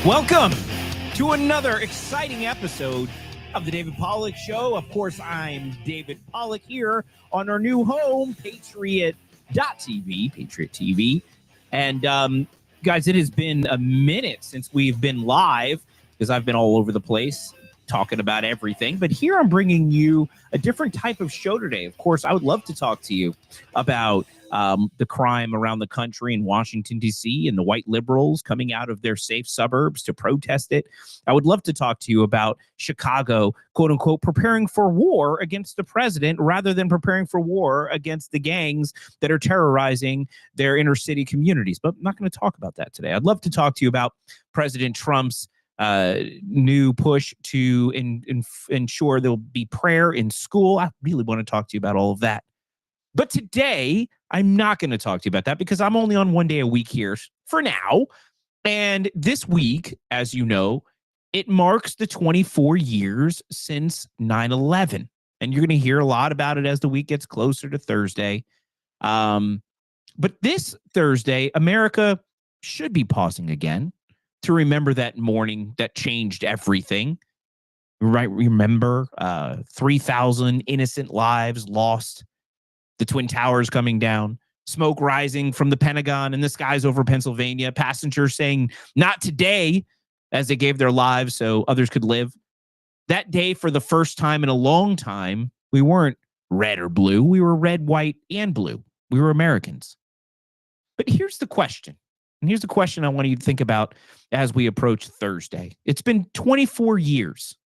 Welcome to another exciting episode of the David Pollack Show. Of course, I'm David Pollack here on our new home, Patriot.tv, Patriot TV. And guys, it has been a minute since we've been live because I've been all over the place talking about everything. But here I'm bringing you a different type of show today. Of course, I would love to talk to you about the crime around the country in Washington, D.C., and the white liberals coming out of their safe suburbs to protest it. I would love to talk to you about Chicago, quote unquote, preparing for war against the president rather than preparing for war against the gangs that are terrorizing their inner city communities. But I'm not going to talk about that today. I'd love to talk to you about President Trump's new push to ensure there'll be prayer in school. I really want to talk to you about all of that. But today, I'm not going to talk to you about that because I'm only on one day a week here for now. And this week, as you know, it marks the 24 years since 9/11. And you're going to hear a lot about it as the week gets closer to Thursday. But this Thursday, America should be pausing again to remember that morning that changed everything. Right? Remember 3,000 innocent lives lost. The Twin Towers coming down, smoke rising from the Pentagon in the skies over Pennsylvania, passengers saying, "Not today," as they gave their lives so others could live. That day, for the first time in a long time, we weren't red or blue. We were red, white, and blue. We were Americans. But here's the question. And here's the question I want you to think about as we approach Thursday. It's been 24 years.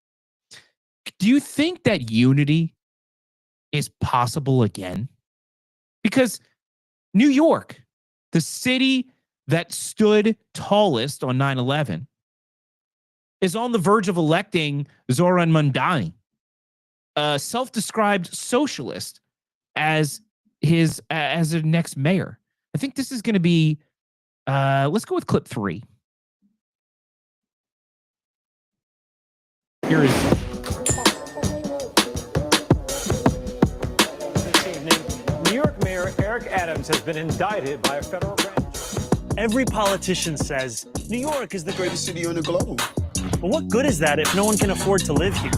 Do you think that unity is possible again? Because New York, the city that stood tallest on 9/11, is on the verge of electing Zoran Mamdani, a self-described socialist, as their next mayor. I think this is going to be, let's go with clip 3. Here is New York Mayor Eric Adams has been indicted by a federal grand jury. Every politician says New York is the greatest City on the globe. But what good is that if no one can afford to live here?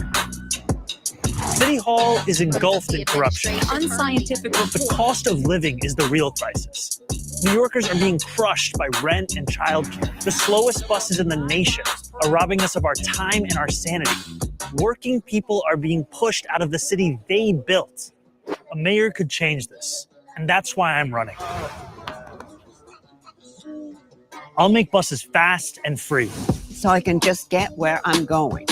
City Hall is engulfed in corruption. Unscientific report. The cost of living is the real crisis. New Yorkers are being crushed by rent and childcare. The slowest buses in the nation are robbing us of our time and our sanity. Working people are being pushed out of the city they built. A mayor could change this, and that's why I'm running. I'll make buses fast and free. So I can just get where I'm going.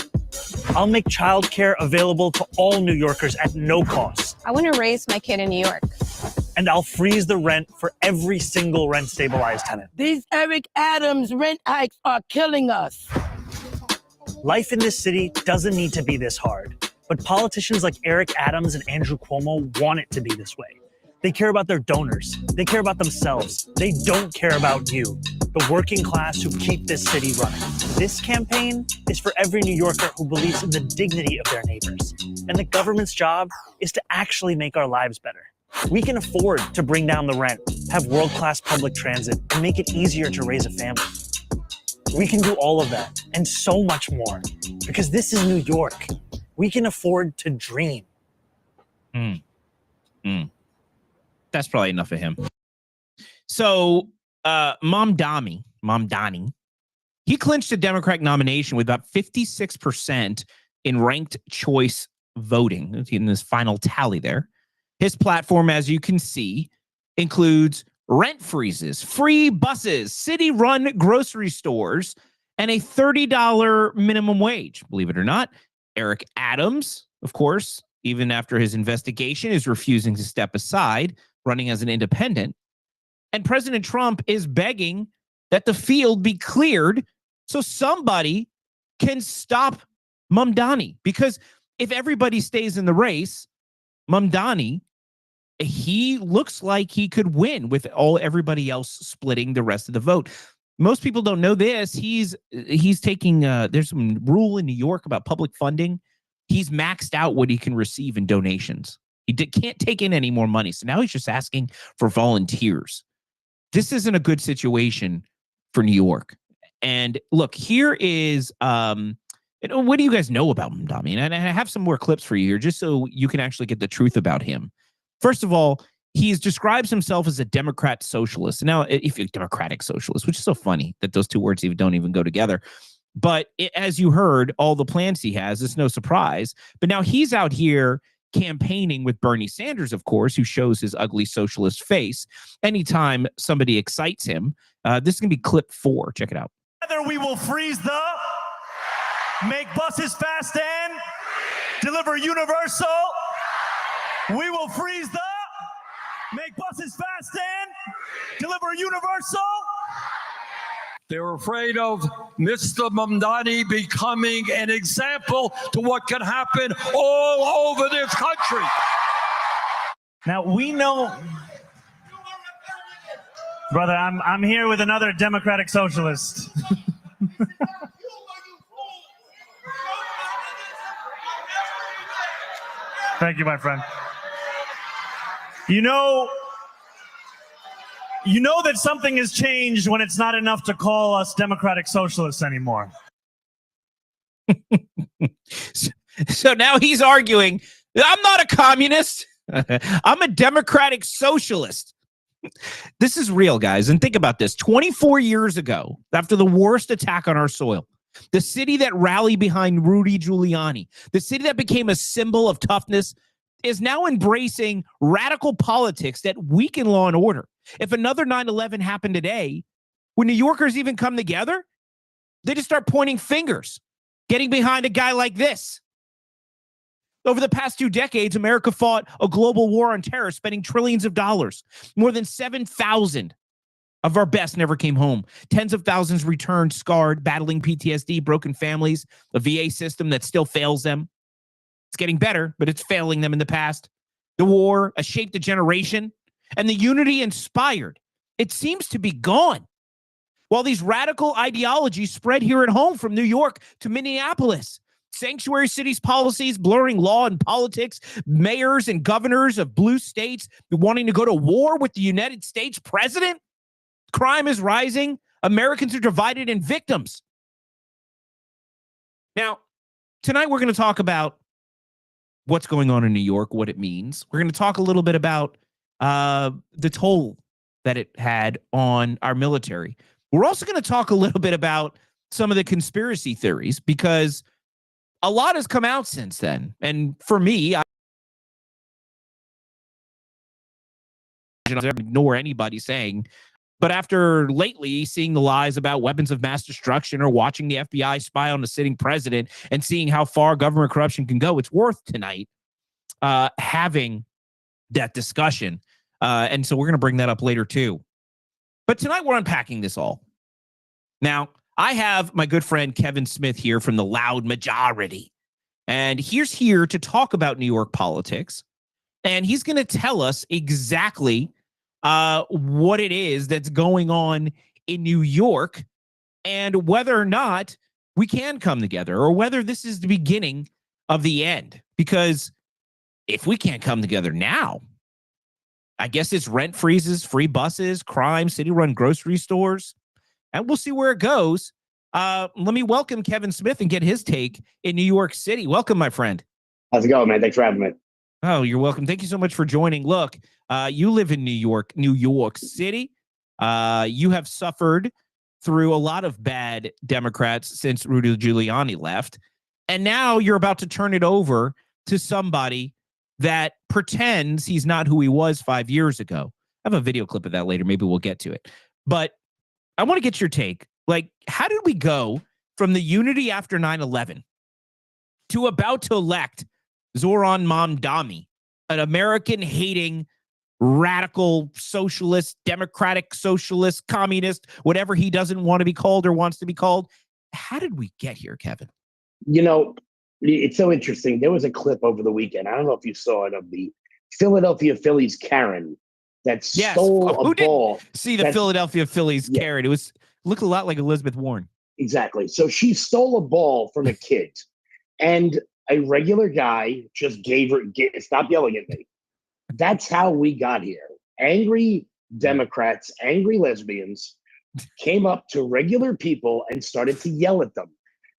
I'll make childcare available to all New Yorkers at no cost. I want to raise my kid in New York. And I'll freeze the rent for every single rent-stabilized tenant. These Eric Adams rent hikes are killing us. Life in this city doesn't need to be this hard. But politicians like Eric Adams and Andrew Cuomo want it to be this way. They care about their donors. They care about themselves. They don't care about you, the working class who keep this city running. This campaign is for every New Yorker who believes in the dignity of their neighbors. And the government's job is to actually make our lives better. We can afford to bring down the rent, have world-class public transit, and make it easier to raise a family. We can do all of that and so much more because this is New York. We can afford to dream. That's probably enough of him. So, Mamdani, he clinched a Democratic nomination with about 56% in ranked choice voting in this final tally there. His platform, as you can see, includes rent freezes, free buses, city-run grocery stores, and a $30 minimum wage. Believe it or not, Eric Adams, of course, even after his investigation, is refusing to step aside, running as an independent. And President Trump is begging that the field be cleared so somebody can stop Mamdani. Because if everybody stays in the race, Mamdani, he looks like he could win with everybody else splitting the rest of the vote. Most people don't know this. He's taking, there's some rule in New York about public funding. He's maxed out what he can receive in donations. He can't take in any more money. So now he's just asking for volunteers. This isn't a good situation for New York. And look, here is what do you guys know about Mamdani? And I have some more clips for you here, just so you can actually get the truth about him. First of all, he describes himself as a Democrat socialist. Now, if you're Democratic socialist, which is so funny that those two words don't even go together. But as you heard, all the plans he has, it's no surprise. But now he's out here campaigning with Bernie Sanders, of course, who shows his ugly socialist face anytime somebody excites him. This is going to be clip 4. Check it out. Whether we will freeze make buses fast and deliver universal. We will freeze make buses fast and deliver universal. They're afraid of Mr. Mamdani becoming an example to what can happen all over this country. Now, we know... Brother, I'm here with another Democratic socialist. Thank you, my friend. You know that something has changed when it's not enough to call us Democratic socialists anymore. So now he's arguing, I'm not a communist. I'm a Democratic socialist. This is real, guys. And think about this. 24 years ago, after the worst attack on our soil, the city that rallied behind Rudy Giuliani, the city that became a symbol of toughness, is now embracing radical politics that weaken law and order. If another 9/11 happened today, would New Yorkers even come together? They just start pointing fingers, getting behind a guy like this. Over the past 2 decades, America fought a global war on terror, spending trillions of dollars. More than 7,000 of our best never came home. Tens of thousands returned scarred, battling PTSD, broken families, a VA system that still fails them. It's getting better, but it's failing them in the past. The war shaped a generation, and the unity inspired. It seems to be gone. While these radical ideologies spread here at home from New York to Minneapolis, sanctuary cities policies blurring law and politics, mayors and governors of blue states wanting to go to war with the United States president, crime is rising. Americans are divided in victims. Now, tonight we're going to talk about what's going on in New York, what it means. We're going to talk a little bit about the toll that it had on our military. We're also going to talk a little bit about some of the conspiracy theories, because a lot has come out since then. And for me, I ignore anybody saying, but after lately seeing the lies about weapons of mass destruction or watching the FBI spy on a sitting president and seeing how far government corruption can go, it's worth tonight having that discussion. And so we're going to bring that up later too. But tonight we're unpacking this all. Now, I have my good friend Kevin Smith here from the Loud Majority. And he's here to talk about New York politics. And he's going to tell us exactly what it is that's going on in New York and whether or not we can come together, or whether this is the beginning of the end. Because if we can't come together now, I guess it's rent freezes, free buses, crime, city-run grocery stores, and we'll see where it goes. Let me welcome Kevin Smith and get his take in New York City. Welcome, my friend. How's it going, man? Thanks for having me. Oh, you're welcome. Thank you so much for joining. Look, you live in New York City. You have suffered through a lot of bad Democrats since Rudy Giuliani left. And now you're about to turn it over to somebody that pretends he's not who he was 5 years ago. I have a video clip of that later. Maybe we'll get to it. But I want to get your take. Like, how did we go from the unity after 9/11 to about to elect Zoran Mamdani, an American-hating, radical socialist, democratic socialist, communist, whatever he doesn't want to be called or wants to be called? How did we get here, Kevin? You know, it's so interesting. There was a clip over the weekend, I don't know if you saw it, of the Philadelphia Phillies Karen that stole a ball. See the Philadelphia Phillies Karen. It looked a lot like Elizabeth Warren. Exactly. So she stole a ball from a kid, and a regular guy just gave her, stop yelling at me. That's how we got here. Angry Democrats, angry lesbians came up to regular people and started to yell at them.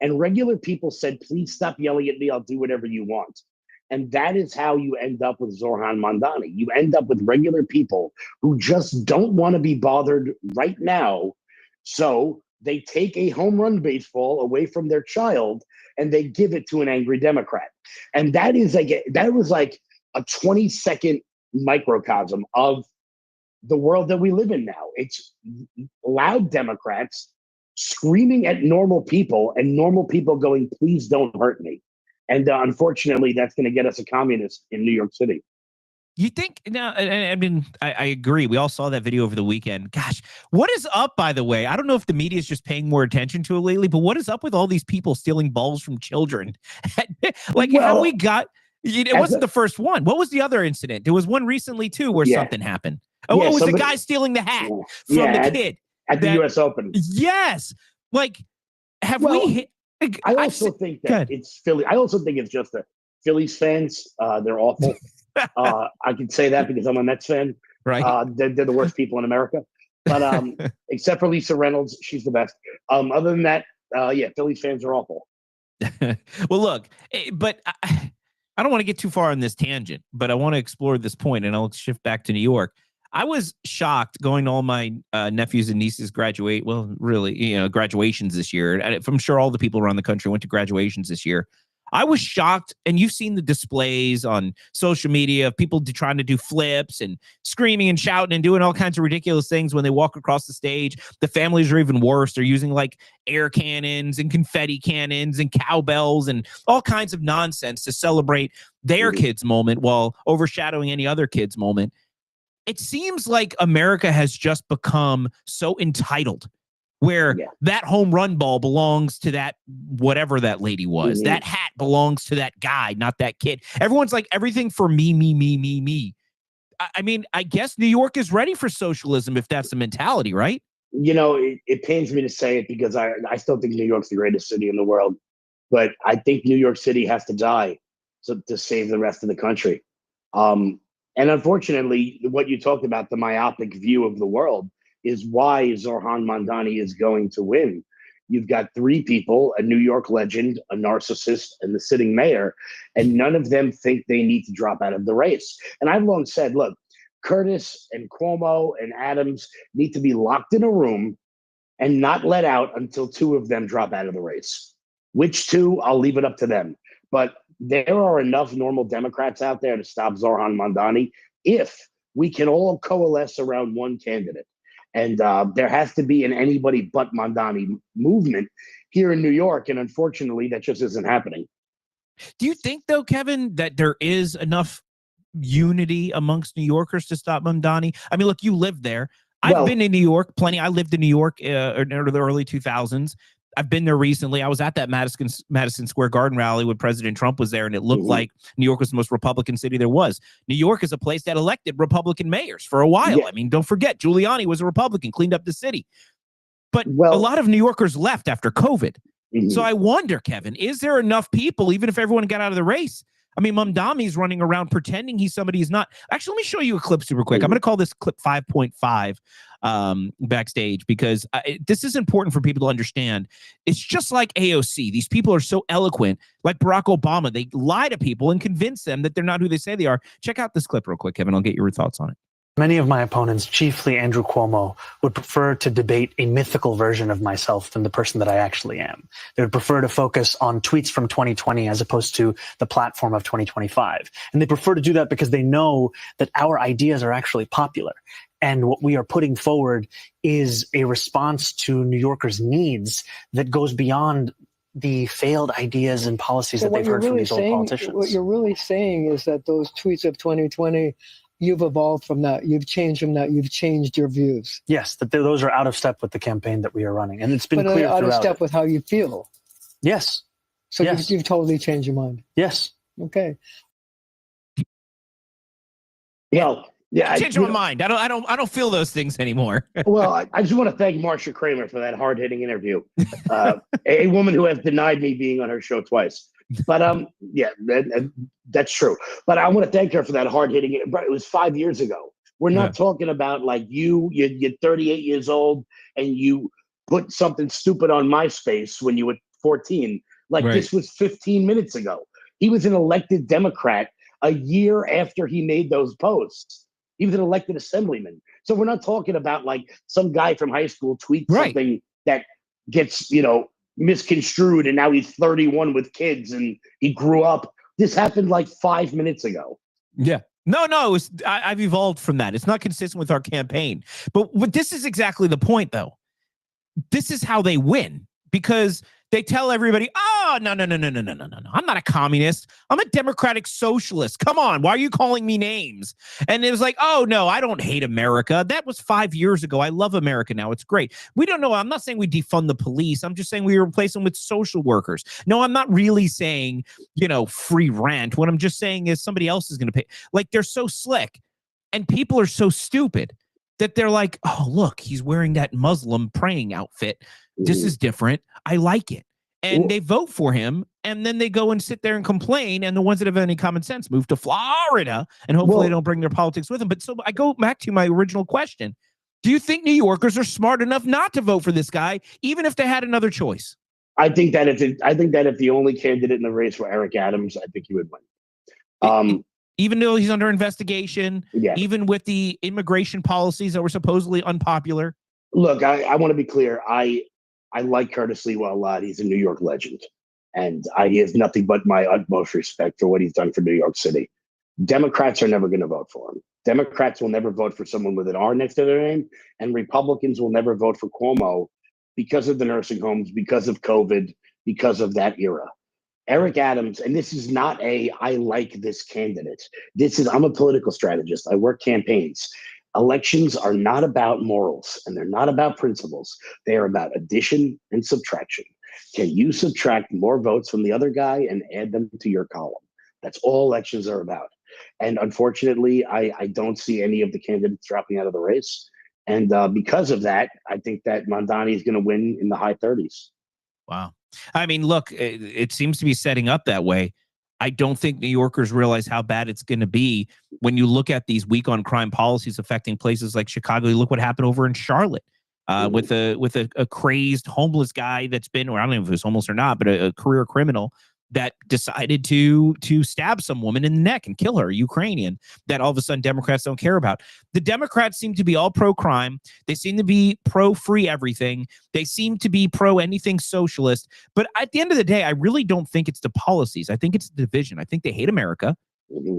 And regular people said, please stop yelling at me. I'll do whatever you want. And that is how you end up with Zohran Mamdani. You end up with regular people who just don't want to be bothered right now. So they take a home run baseball away from their child and they give it to an angry Democrat. And that was like a 20-second microcosm of the world that we live in now. It's loud Democrats screaming at normal people and normal people going, please don't hurt me. And unfortunately, that's going to get us a communist in New York City. You think now? I mean, I agree. We all saw that video over the weekend. Gosh, what is up? By the way, I don't know if the media is just paying more attention to it lately, but what is up with all these people stealing balls from children? How we got? It wasn't the first one. What was the other incident? There was one recently too where something happened. Oh, it was the guy stealing the hat from the kid at the U.S. Open. Yes, have we hit? I also think that it's Philly. I also think it's just the Phillies fans. They're awful. I can say that because I'm a Mets fan. Right. They're the worst people in America. But except for Lisa Reynolds, she's the best. Other than that, Phillies fans are awful. Well, look, but I don't want to get too far on this tangent, but I want to explore this point, and I'll shift back to New York. I was shocked going to all my nephews and nieces graduations this year. I'm sure all the people around the country went to graduations this year. I was shocked, and you've seen the displays on social media of people trying to do flips and screaming and shouting and doing all kinds of ridiculous things when they walk across the stage. The families are even worse. They're using air cannons and confetti cannons and cowbells and all kinds of nonsense to celebrate their kids' moment while overshadowing any other kid's moment. It seems like America has just become so entitled where that home run ball belongs to that, whatever that lady was. That hat belongs to that guy, not that kid. Everyone's like, everything for me, me, me, me, me. I mean, I guess New York is ready for socialism if that's the mentality, right? You know, it pains me to say it because I still think New York's the greatest city in the world. But I think New York City has to die to save the rest of the country. And unfortunately, what you talked about, the myopic view of the world, is why Zohran Mamdani is going to win. You've got three people, a New York legend, a narcissist, and the sitting mayor, and none of them think they need to drop out of the race. And I've long said, look, Curtis and Cuomo and Adams need to be locked in a room and not let out until two of them drop out of the race. Which two, I'll leave it up to them. But there are enough normal Democrats out there to stop Zohran Mamdani if we can all coalesce around one candidate. And there has to be an anybody but Mamdani movement here in New York. And unfortunately, that just isn't happening. Do you think, though, Kevin, that there is enough unity amongst New Yorkers to stop Mamdani? I mean, look, you lived there. I've been in New York plenty. I lived in New York in the early 2000s. I've been there recently. I was at that Madison Square Garden rally when President Trump was there, and it looked like New York was the most Republican city there was. New York is a place that elected Republican mayors for a while. I mean, don't forget, Giuliani was a Republican, cleaned up the city. But a lot of New Yorkers left after COVID. So I wonder, Kevin, is there enough people, even if everyone got out of the race? I mean, Mamdani's running around pretending he's somebody he's not. Actually, let me show you a clip super quick. I'm going to call this clip 5.5 backstage because this is important for people to understand. It's just like AOC. These people are so eloquent, like Barack Obama. They lie to people and convince them that they're not who they say they are. Check out this clip real quick, Kevin. I'll get your thoughts on it. Many of my opponents, chiefly Andrew Cuomo, would prefer to debate a mythical version of myself than the person that I actually am. They would prefer to focus on tweets from 2020 as opposed to the platform of 2025. And they prefer to do that because they know that our ideas are actually popular. And what we are putting forward is a response to New Yorkers' needs that goes beyond the failed ideas and policies that they've heard from these old politicians. What you're really saying is that those tweets of 2020, you've evolved from that. You've changed from that. You've changed your views. Yes, that those are out of step with the campaign that we are running. And it's been clear throughout. Out of step with how you feel. Yes. So you've totally changed your mind. Yes. Okay. Well, yeah, I changed my mind. I don't feel those things anymore. Well, I just want to thank Marsha Kramer for that hard-hitting interview. A woman who has denied me being on her show twice. But that's true. But I want to thank her for that hard-hitting. It was 5 years ago We're not talking about like you're 38 years old and you put something stupid on MySpace when you were 14. Like this was 15 minutes ago. He was an elected Democrat a year after he made those posts. He was an elected assemblyman. So we're not talking about like some guy from high school tweets something that gets, misconstrued and now he's 31 with kids and he grew up. This happened like 5 minutes ago. Yeah. No, I've evolved from that. It's not consistent with our campaign. But this is exactly the point, though. This is how they win, because they tell everybody, oh, no. I'm not a communist. I'm a democratic socialist. Come on. Why are you calling me names? And it was like, oh, no, I don't hate America. That was 5 years ago. I love America now. It's great. We don't know. I'm not saying we defund the police. I'm just saying we replace them with social workers. No, I'm not really saying, free rent. What I'm just saying is somebody else is going to pay. Like, they're so slick and people are so stupid that they're like, oh, look, he's wearing that Muslim praying outfit. This is different. I like it. And they vote for him. And then they go and sit there and complain. And the ones that have any common sense move to Florida. And hopefully they don't bring their politics with them. But so I go back to my original question. Do you think New Yorkers are smart enough not to vote for this guy, even if they had another choice? I think that if the only candidate in the race were Eric Adams, I think he would win. Even though he's under investigation, even with the immigration policies that were supposedly unpopular. Look, I want to be clear. I like Curtis Lewa a lot. He's a New York legend. And he has nothing but my utmost respect for what he's done for New York City. Democrats are never going to vote for him. Democrats will never vote for someone with an R next to their name. And Republicans will never vote for Cuomo because of the nursing homes, because of COVID, because of that era. Eric Adams, and this is not I like this candidate. I'm a political strategist. I work campaigns. Elections are not about morals and they're not about principles. They are about addition and subtraction. Can you subtract more votes from the other guy and add them to your column? That's all elections are about. And unfortunately, I don't see any of the candidates dropping out of the race. And because of that, I think that Mamdani is going to win in the high 30s. Wow. I mean, look, it seems to be setting up that way. I don't think New Yorkers realize how bad it's going to be when you look at these weak on crime policies affecting places like Chicago. You look what happened over in Charlotte with a crazed homeless guy that's been, or I don't know if it was homeless or not, but a career criminal that decided to stab some woman in the neck and kill her, Ukrainian, that all of a sudden Democrats don't care about. The Democrats seem to be all pro-crime. They seem to be pro-free everything. They seem to be pro-anything socialist. But at the end of the day, I really don't think it's the policies. I think it's the division. I think they hate America.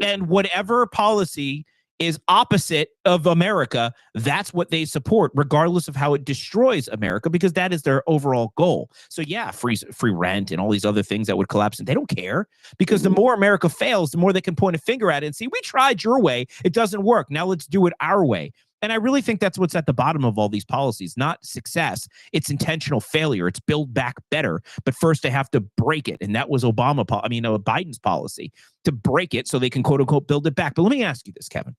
And whatever policy is opposite of America, that's what they support, regardless of how it destroys America, because that is their overall goal. So yeah, free rent and all these other things that would collapse, and they don't care, because the more America fails, the more they can point a finger at it and say, we tried your way, it doesn't work, now let's do it our way. And I really think that's what's at the bottom of all these policies, not success. It's intentional failure. It's build back better. But first they have to break it. And that was Biden's policy, to break it so they can, quote unquote, build it back. But let me ask you this, Kevin.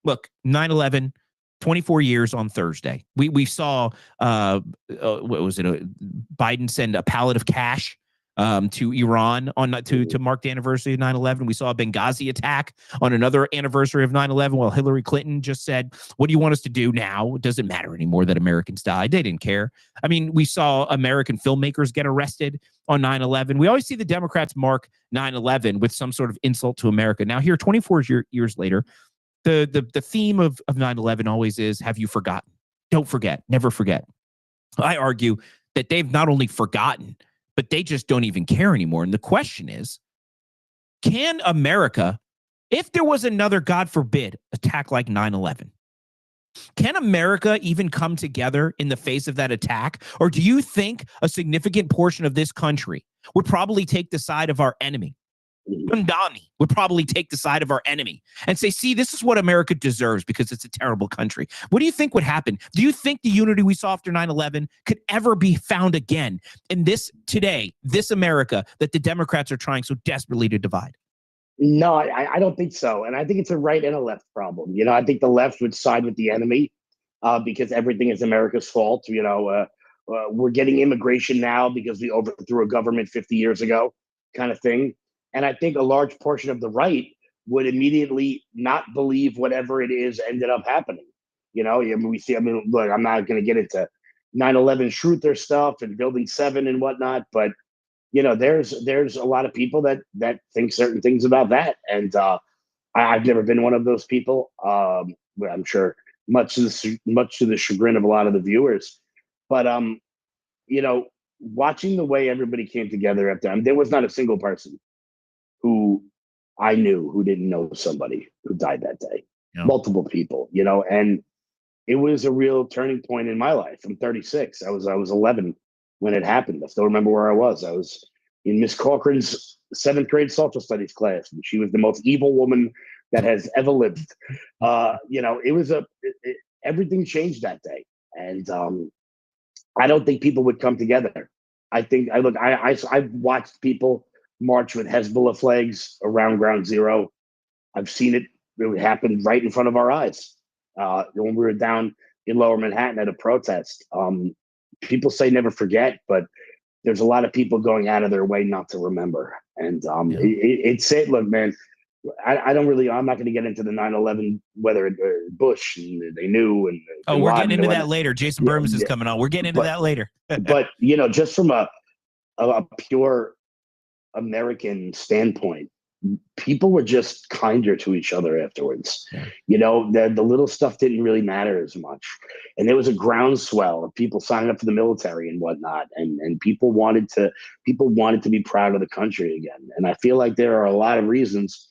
Look, 9/11, 24 years on Thursday. We saw, what was it? Biden send a pallet of cash to Iran to mark the anniversary of 9/11. We saw a Benghazi attack on another anniversary of 9/11. Well, Hillary Clinton just said, what do you want us to do now? It doesn't matter anymore that Americans died. They didn't care. I mean, we saw American filmmakers get arrested on 9/11. We always see the Democrats mark 9/11 with some sort of insult to America. Now here, 24 years later, the theme of 9/11 always is, have you forgotten? Don't forget. Never forget. I argue that they've not only forgotten, but they just don't even care anymore. And the question is, can America, if there was another, God forbid, attack like 9/11, can America even come together in the face of that attack? Or do you think a significant portion of this country would probably take the side of our enemy? Mamdani would probably take the side of our enemy and say, see, this is what America deserves because it's a terrible country. What do you think would happen? Do you think the unity we saw after 9/11 could ever be found again in this America that the Democrats are trying so desperately to divide? No, I don't think so. And I think it's a right and a left problem. I think the left would side with the enemy because everything is America's fault. We're getting immigration now because we overthrew a government 50 years ago kind of thing. And I think a large portion of the right would immediately not believe whatever it is ended up happening. Look, I'm not going to get into 9/11 truther stuff and Building 7 and whatnot, but there's a lot of people that think certain things about that, and I've never been one of those people. I'm sure much to the chagrin of a lot of the viewers, but watching the way everybody came together at them, there was not a single person who I knew who didn't know somebody who died that day. Yeah. Multiple people, and it was a real turning point in my life. I'm 36. I was 11 when it happened. I still remember where I was. I was in Miss Corcoran's 7th grade social studies class, and she was the most evil woman that has ever lived. Everything changed that day, and I don't think people would come together. I've watched people march with Hezbollah flags around Ground Zero. I've seen it happen right in front of our eyes. When we were down in Lower Manhattan at a protest, people say never forget, but there's a lot of people going out of their way not to remember. And it's it. Look, man, I'm not going to get into the 9/11, whether Bush and they knew. And we're getting into that later. Jason Burmas is coming on. We're getting into that later. But, just from a pure American standpoint, people were just kinder to each other afterwards. The little stuff didn't really matter as much. And there was a groundswell of people signing up for the military and whatnot. And people wanted to be proud of the country again. And I feel like there are a lot of reasons,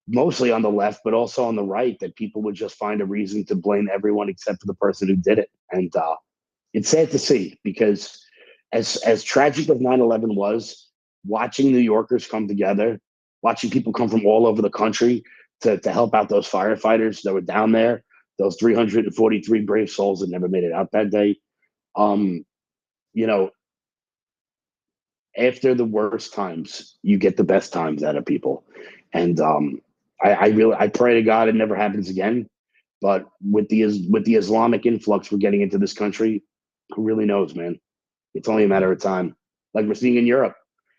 mostly on the left, but also on the right, that people would just find a reason to blame everyone except for the person who did it. And it's sad to see, because as tragic as 9/11 was, watching New Yorkers come together, watching people come from all over the country to help out those firefighters that were down there, those 343 brave souls that never made it out that day. After the worst times, you get the best times out of people. And I pray to God it never happens again. But with the Islamic influx we're getting into this country, who really knows, man? It's only a matter of time. Like we're seeing in Europe.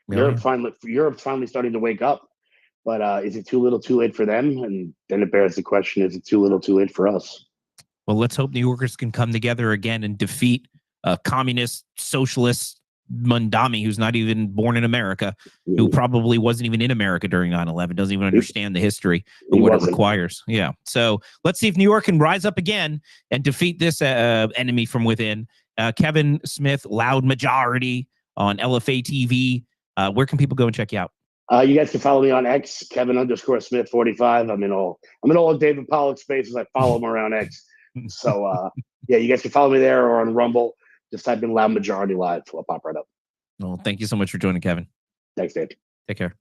Europe's finally starting to wake up. But is it too little too late for them? And then it bears the question, is it too little too late for us? Well, let's hope New Yorkers can come together again and defeat communist, socialist Mundami, who's not even born in America, who probably wasn't even in America during 9/11, doesn't even understand the history or what it requires. Yeah. So let's see if New York can rise up again and defeat this enemy from within. Kevin Smith, Loud Majority on LFA TV. Where can people go and check you out? You guys can follow me on X, Kevin_Smith45. I'm in all of David Pollack spaces. I follow him around X. So you guys can follow me there or on Rumble. Just type in Loud Majority Live. I'll pop right up. Well, thank you so much for joining, Kevin. Thanks, Dave. Take care.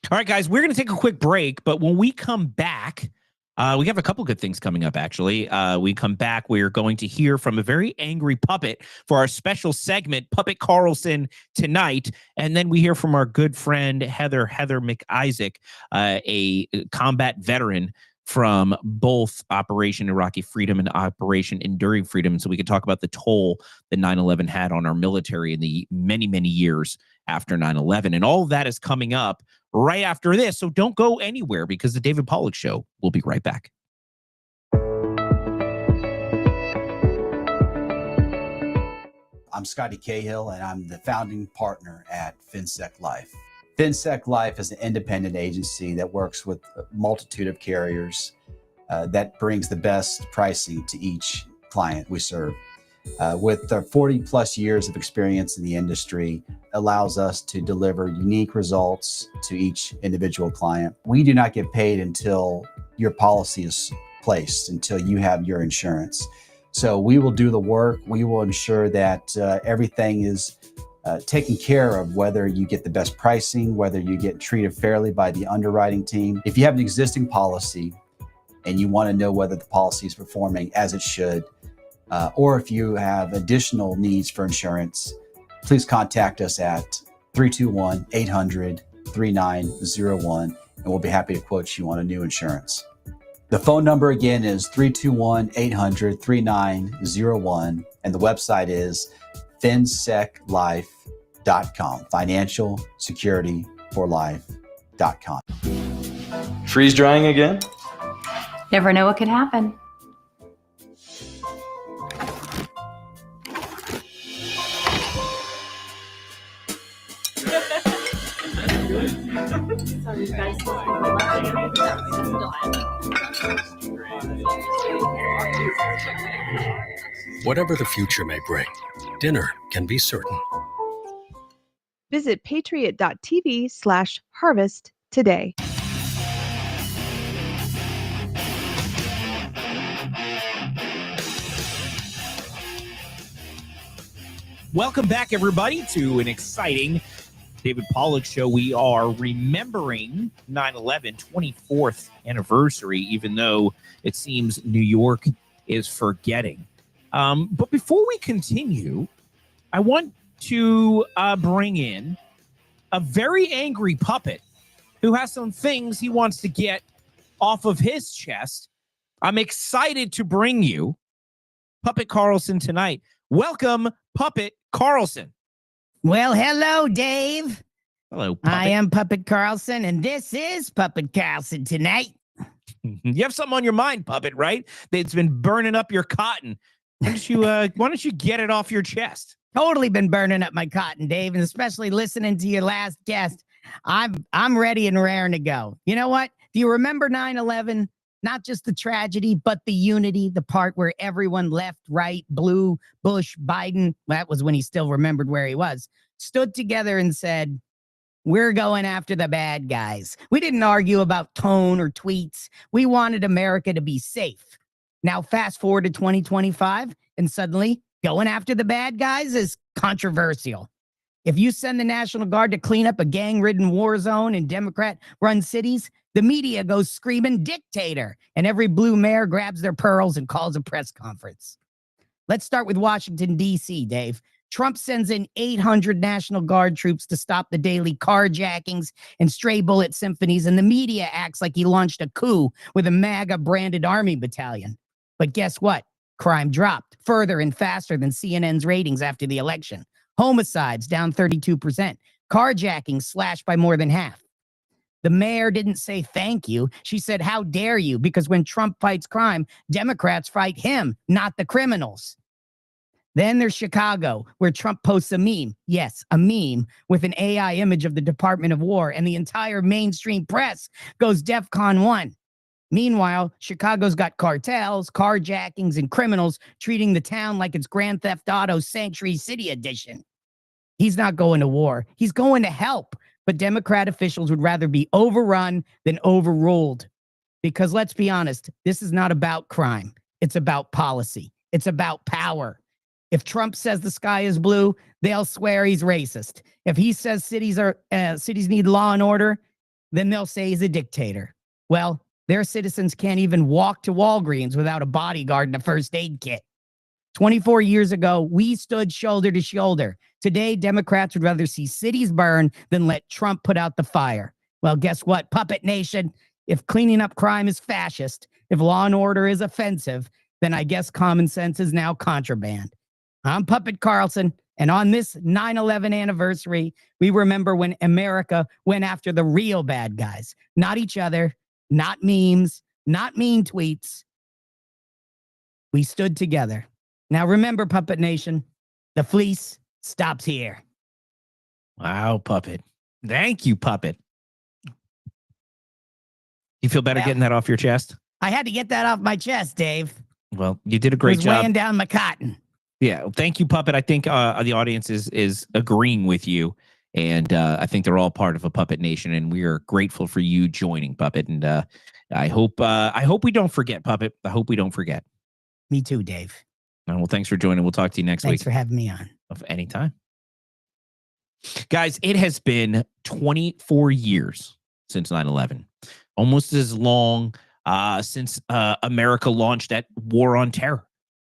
All right, guys, we're going to take a quick break, but when we come back, we have a couple good things coming up, actually. We come back, we're going to hear from a very angry puppet for our special segment, Puppet Carlson Tonight. And then we hear from our good friend, Heather Mack Isaac, a combat veteran from both Operation Iraqi Freedom and Operation Enduring Freedom. So we can talk about the toll that 9/11 had on our military in the many, many years after 9/11. And all of that is coming up right after this. So don't go anywhere, because the David Pollack Show will be right back. I'm Scotty Cahill, and I'm the founding partner at FinSec Life. FinSec Life is an independent agency that works with a multitude of carriers that brings the best pricing to each client we serve. With our 40 plus years of experience in the industry, allows us to deliver unique results to each individual client. We do not get paid until your policy is placed, until you have your insurance. So we will do the work. We will ensure that everything is taken care of, whether you get the best pricing, whether you get treated fairly by the underwriting team. If you have an existing policy and you want to know whether the policy is performing as it should, or if you have additional needs for insurance, please contact us at 321-800-3901, and we'll be happy to quote you on a new insurance. The phone number again is 321-800-3901, and the website is finseclife.com, financial security for life.com. Freeze drying again? Never know what could happen. Whatever the future may bring, dinner can be certain. Visit patriot.tv/harvest today. Welcome back, everybody, to an exciting David Pollack Show. We are remembering 9/11, 24th anniversary, even though it seems New York is forgetting. But before we continue, I want to bring in a very angry puppet who has some things he wants to get off of his chest. I'm excited to bring you Puppet Carlson Tonight. Welcome, Puppet Carlson. Well, hello, Dave. Hello, Puppet. I am Puppet Carlson, and this is Puppet Carlson Tonight. You have something on your mind, Puppet, right? It's been burning up your cotton. Why don't you get it off your chest? Totally been burning up my cotton, Dave, and especially listening to your last guest. I'm ready and raring to go. You know what? Do you remember 9/11? Not just the tragedy, but the unity, the part where everyone left, right, blue, Bush, Biden, that was when he still remembered where he was, stood together and said, we're going after the bad guys. We didn't argue about tone or tweets. We wanted America to be safe. Now, fast forward to 2025, and suddenly going after the bad guys is controversial. If you send the National Guard to clean up a gang-ridden war zone in Democrat-run cities, the media goes screaming dictator, and every blue mayor grabs their pearls and calls a press conference. Let's start with Washington, D.C., Dave. Trump sends in 800 National Guard troops to stop the daily carjackings and stray bullet symphonies, and the media acts like he launched a coup with a MAGA-branded army battalion. But guess what? Crime dropped further and faster than CNN's ratings after the election. Homicides down 32%. Carjacking slashed by more than half. The mayor didn't say thank you. She said, how dare you? Because when Trump fights crime, Democrats fight him, not the criminals. Then there's Chicago, where Trump posts a meme. Yes, a meme with an AI image of the Department of War, and the entire mainstream press goes DEFCON 1. Meanwhile, Chicago's got cartels, carjackings, and criminals treating the town like it's Grand Theft Auto Sanctuary City edition. He's not going to war. He's going to help. But Democrat officials would rather be overrun than overruled. Because let's be honest, this is not about crime. It's about policy. It's about power. If Trump says the sky is blue, they'll swear he's racist. If he says cities need law and order, then they'll say he's a dictator. Well, their citizens can't even walk to Walgreens without a bodyguard and a first aid kit. 24 years ago, we stood shoulder to shoulder. Today, Democrats would rather see cities burn than let Trump put out the fire. Well, guess what, Puppet Nation? If cleaning up crime is fascist, if law and order is offensive, then I guess common sense is now contraband. I'm Puppet Carlson, and on this 9/11 anniversary, we remember when America went after the real bad guys, not each other, not memes, not mean tweets. We stood together. Now remember, Puppet Nation, the fleece stops here. Wow, Puppet. Thank you, Puppet. You feel better getting that off your chest? I had to get that off my chest, Dave. Well, you did a great job. Weighing down my cotton. Yeah, thank you, Puppet. I think the audience is agreeing with you, and I think they're all part of a Puppet Nation, and we are grateful for you joining, Puppet. And I hope we don't forget, Puppet. I hope we don't forget. Me too, Dave. Well, thanks for joining. We'll talk to you next week. Thanks for having me on. Of any time. Guys, it has been 24 years since 9/11. Almost as long since America launched that war on terror.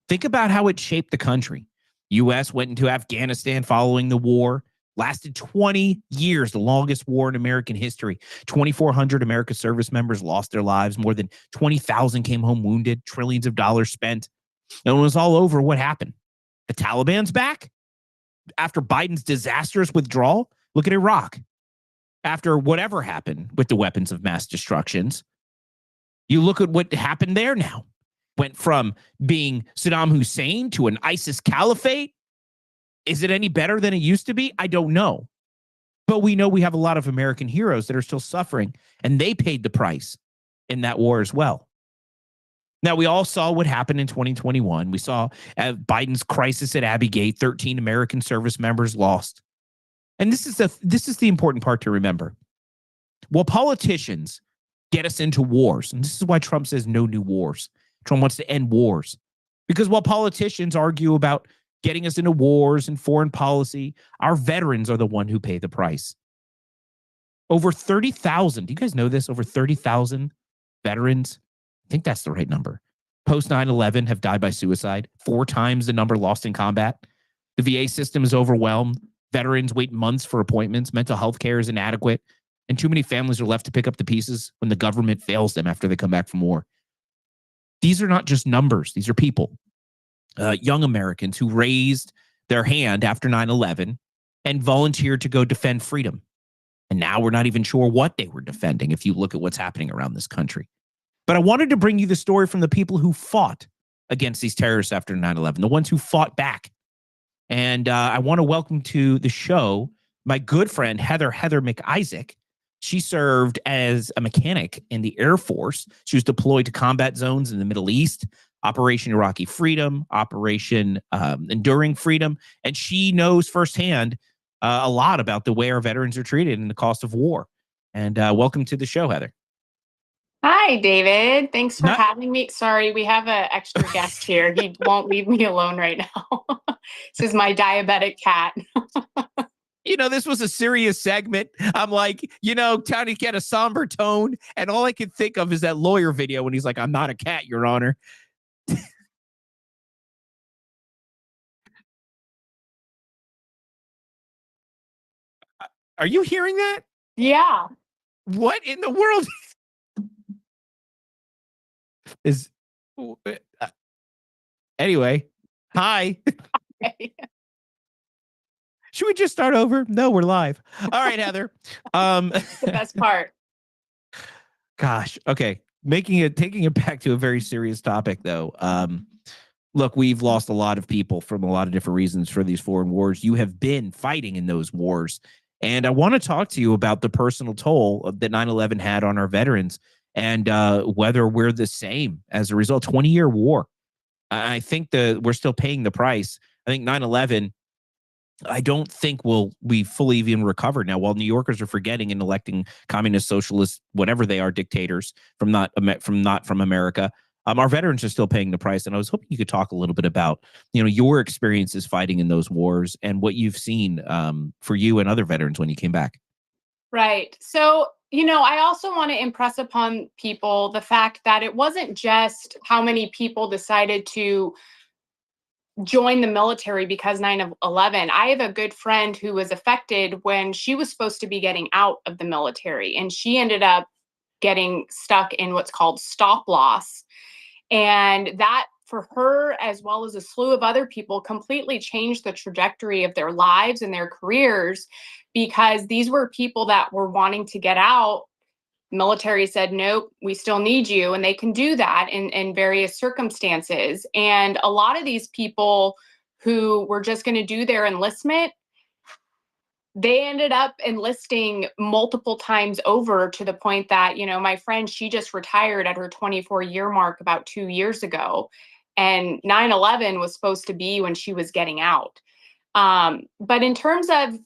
Think about how it shaped the country. U.S. went into Afghanistan following the war. Lasted 20 years, the longest war in American history. 2,400 American service members lost their lives. More than 20,000 came home wounded. Trillions of dollars spent. And when it was all over, what happened? The Taliban's back? After Biden's disastrous withdrawal? Look at Iraq. after whatever happened with the weapons of mass destructions. You look at what happened there now. Went from being Saddam Hussein to an ISIS caliphate. Is it any better than it used to be? I don't know. But we know we have a lot of American heroes that are still suffering, and they paid the price in that war as well. Now, we all saw what happened in 2021. We saw Biden's crisis at Abbey Gate, 13 American service members lost. And this is the important part to remember. Well, politicians get us into wars, and this is why Trump says no new wars. Trump wants to end wars. Because while politicians argue about getting us into wars and foreign policy, our veterans are the one who pay the price. Over 30,000, do you guys know this? Over 30,000 veterans, I think that's the right number, post 9/11 have died by suicide, 4 times the number lost in combat. The VA system is overwhelmed. Veterans wait months for appointments. Mental health care is inadequate. And too many families are left to pick up the pieces when the government fails them after they come back from war. These are not just numbers. These are people. Young Americans who raised their hand after 9/11 and volunteered to go defend freedom. And now we're not even sure what they were defending if you look at what's happening around this country. But I wanted to bring you the story from the people who fought against these terrorists after 9/11, the ones who fought back. And I want to welcome to the show my good friend, Heather Mack Isaac. She served as a mechanic in the Air Force. She was deployed to combat zones in the Middle East, Operation Iraqi Freedom, Operation Enduring Freedom. And she knows firsthand a lot about the way our veterans are treated and the cost of war. And welcome to the show, Heather. Hi, David. Thanks for having me. Sorry, we have an extra guest here. He won't leave me alone right now. This is my diabetic cat. You know, this was a serious segment. I'm like, trying to get a somber tone. And all I could think of is that lawyer video when he's like, "I'm not a cat, Your Honor." Are you hearing that? Yeah. What in the world is... Anyway, hi. Should we just start over? No, we're live. All right, Heather. The best part. Gosh. Okay. Taking it back to a very serious topic, though. Look, we've lost a lot of people from a lot of different reasons for these foreign wars. You have been fighting in those wars. And I want to talk to you about the personal toll that 9/11 had on our veterans and whether we're the same as a result. 20-year war. I think we're still paying the price. I think 9/11, I don't think we fully even recovered now. While New Yorkers are forgetting and electing communist, socialist, whatever they are, dictators from America, our veterans are still paying the price. And I was hoping you could talk a little bit about your experiences fighting in those wars and what you've seen for you and other veterans when you came back. Right. So, I also want to impress upon people the fact that it wasn't just how many people decided to join the military because 9/11. I have a good friend who was affected when she was supposed to be getting out of the military, and she ended up getting stuck in what's called stop loss. And that, for her, as well as a slew of other people, completely changed the trajectory of their lives and their careers, because these were people that were wanting to get out. Military said, nope, we still need you. And they can do that in various circumstances. And a lot of these people who were just going to do their enlistment, they ended up enlisting multiple times over, to the point that, my friend, she just retired at her 24-year mark about 2 years ago. And 9/11 was supposed to be when she was getting out. But in terms of,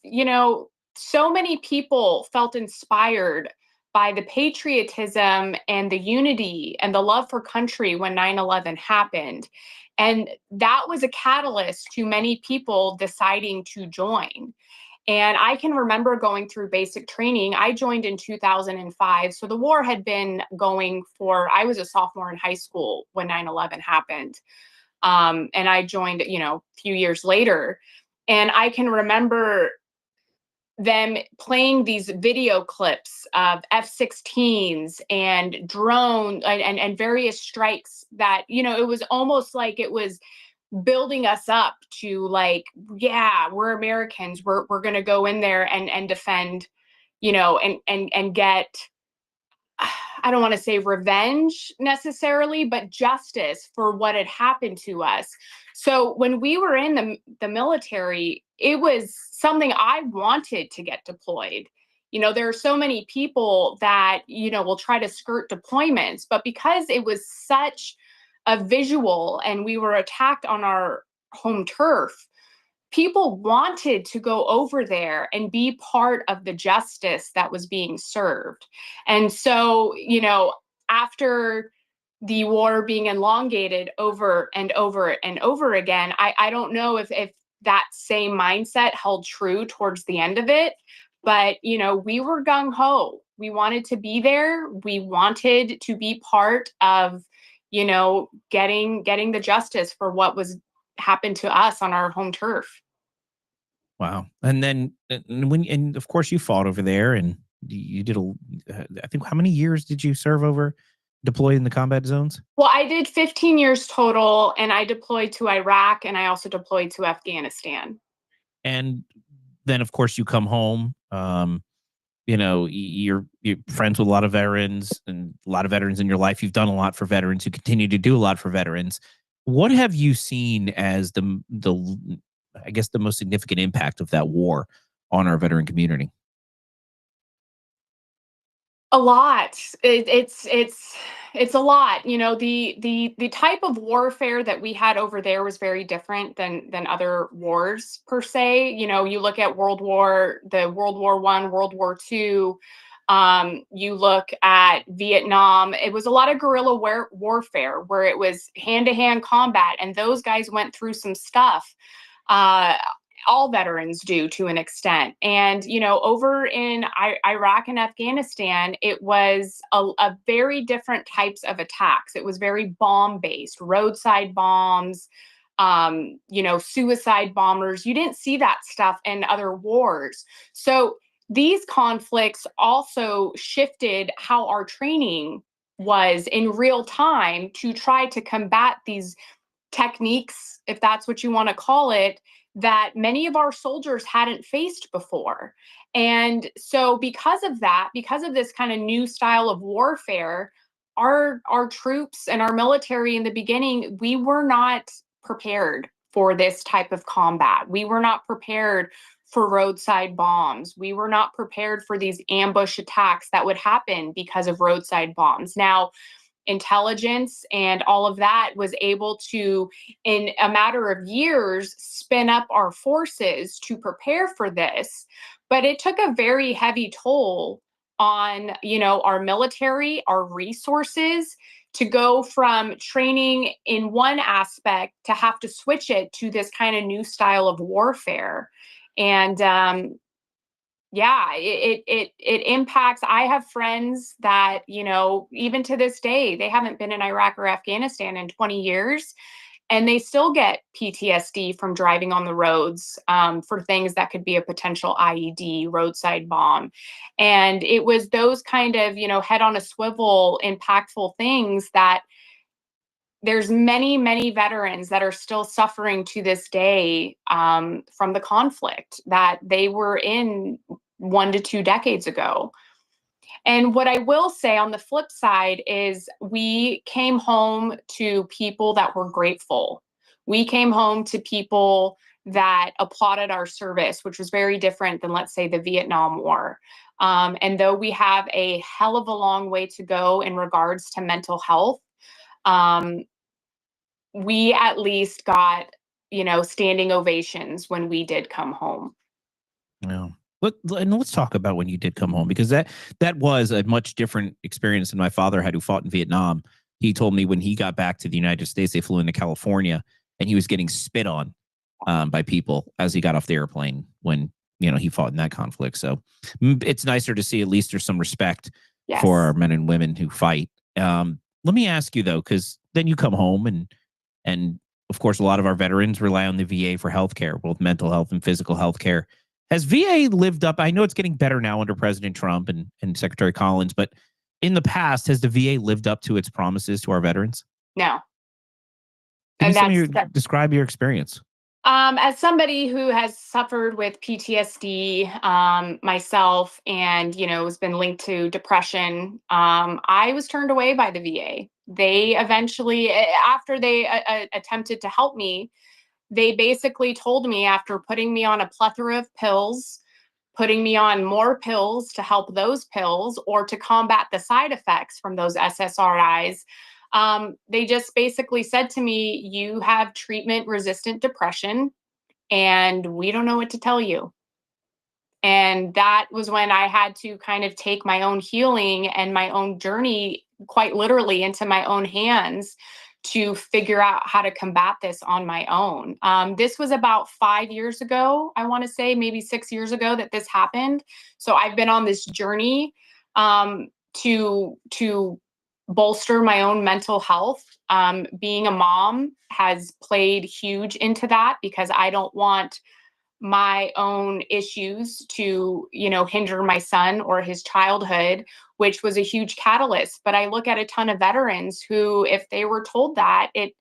so many people felt inspired by the patriotism and the unity and the love for country when 9/11 happened. And that was a catalyst to many people deciding to join. And I can remember going through basic training. I joined in 2005. So the war had been going I was a sophomore in high school when 9/11 happened. And I joined, a few years later. And I can remember them playing these video clips of F-16s and drone and various strikes that, it was almost like it was building us up to, like, yeah, we're Americans. We're going to go in there and defend and get, I don't want to say revenge necessarily, but justice for what had happened to us. So when we were in the military, it was something I wanted to get deployed. There are so many people that, will try to skirt deployments, but because it was such a visual and we were attacked on our home turf, people wanted to go over there and be part of the justice that was being served. And so, after the war being elongated over and over and over again, I don't know if that same mindset held true towards the end of it. But, we were gung-ho. We wanted to be there. We wanted to be part of, getting the justice for what was happened to us on our home turf. Wow. And then and of course you fought over there, and you did I think, how many years did you serve deployed in the combat zones? Well, I did 15 years total, and I deployed to Iraq, and I also deployed to Afghanistan. And then of course you come home. You're friends with a lot of veterans, and a lot of veterans in your life. You've done a lot for veterans. You continue to do a lot for veterans. What have you seen as the I guess the most significant impact of that war on our veteran community? A lot. It's a lot. The type of warfare that we had over there was very different than other wars per se. You look at World War I, World War II. You look at Vietnam. It was a lot of guerrilla warfare where it was hand-to-hand combat, and those guys went through some stuff. All veterans do to an extent. And, over in Iraq and Afghanistan, it was a very different types of attacks. It was very bomb-based, roadside bombs, suicide bombers. You didn't see that stuff in other wars. So these conflicts also shifted how our training was in real time to try to combat these techniques, if that's what you want to call it, that many of our soldiers hadn't faced before. And so because of this kind of new style of warfare, our troops and our military in the beginning, we were not prepared for this type of combat. We were not prepared for roadside bombs. We were not prepared for these ambush attacks that would happen because of roadside bombs. Now, intelligence and all of that was able to, in a matter of years, spin up our forces to prepare for this. But it took a very heavy toll on, our military, our resources, to go from training in one aspect to have to switch it to this kind of new style of warfare. And it impacts. I have friends that, even to this day, they haven't been in Iraq or Afghanistan in 20 years, and they still get PTSD from driving on the roads for things that could be a potential IED, roadside bomb. And it was those kind of, head on a swivel, impactful things that there's many, many veterans that are still suffering to this day from the conflict that they were in 1 to 2 decades ago. And what I will say on the flip side is we came home to people that were grateful. We came home to people that applauded our service, which was very different than, let's say, the Vietnam War. And though we have a hell of a long way to go in regards to mental health, we at least got, standing ovations when we did come home. Yeah. Let's talk about when you did come home, because that was a much different experience than my father had, who fought in Vietnam. He told me when he got back to the United States, they flew into California, and he was getting spit on by people as he got off the airplane when, he fought in that conflict. So it's nicer to see at least there's some respect for our men and women who fight. Let me ask you, though, because then you come home and of course, a lot of our veterans rely on the VA for healthcare, both mental health and physical healthcare. Has VA lived up? I know it's getting better now under President Trump and Secretary Collins, but in the past, has the VA lived up to its promises to our veterans? No. Describe your experience. As somebody who has suffered with PTSD myself and, has been linked to depression, I was turned away by the VA. They eventually, after they attempted to help me, they basically told me, after putting me on a plethora of pills, putting me on more pills to help those pills or to combat the side effects from those SSRIs, they just basically said to me, you have treatment resistant depression and we don't know what to tell you. And that was when I had to kind of take my own healing and my own journey quite literally into my own hands to figure out how to combat this on my own. This was about 5 years ago, I want to say, maybe 6 years ago that this happened. So I've been on this journey to bolster my own mental health. Being a mom has played huge into that because I don't want my own issues to, hinder my son or his childhood, which was a huge catalyst. But I look at a ton of veterans who, if they were told that, it